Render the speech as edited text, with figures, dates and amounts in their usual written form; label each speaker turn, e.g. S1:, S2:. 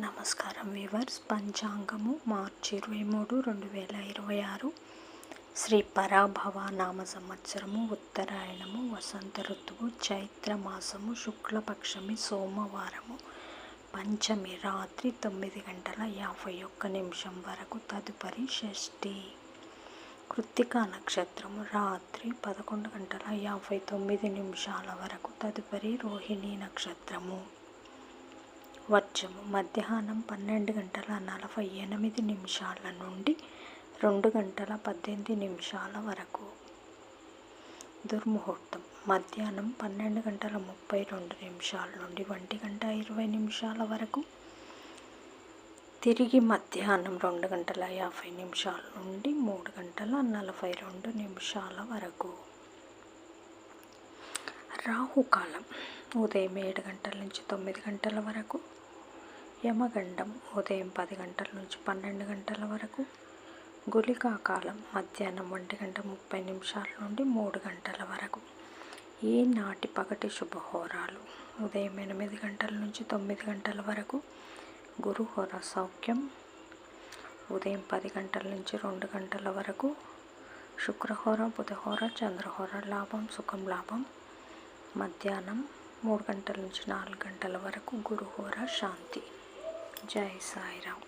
S1: నమస్కారం వీవర్స్. పంచాంగము మార్చి 23, 2026 శ్రీ పరాభవ నామ సంవత్సరము, ఉత్తరాయణము, వసంత ఋతువు, చైత్రమాసము, శుక్లపక్షమి, సోమవారము, పంచమి రాత్రి 9:51 వరకు, తదుపరి షష్ఠి. కృత్తికా నక్షత్రము రాత్రి 11:59 వరకు, తదుపరి రోహిణీ నక్షత్రము. వర్జము మధ్యాహ్నం 12:48 నుండి 2:18 వరకు. దుర్ముహూర్తం మధ్యాహ్నం 12:32 నుండి 1:20 వరకు. తిరిగి మధ్యాహ్నం 2:50 నుండి 3:42 వరకు. రాహుకాలం ఉదయం 7 గంటల నుంచి 9 గంటల వరకు. యమగండం ఉదయం 10 గంటల నుంచి 12 గంటల వరకు. గుళికా కాలం మధ్యాహ్నం 1:30 నుండి 3 గంటల వరకు. ఈనాటి పగటి శుభహోరాలు ఉదయం 8 గంటల నుంచి 9 గంటల వరకు. గురుహోర సౌఖ్యం ఉదయం 10 గంటల నుంచి 2 గంటల వరకు. శుక్రహోర, బుధహోర, చంద్రహోర లాభం, సుఖం, లాభం మధ్యాహ్నం 3 గంటల నుంచి 4 గంటల వరకు. గురుహోర శాంతి. జై సాయిరామ్.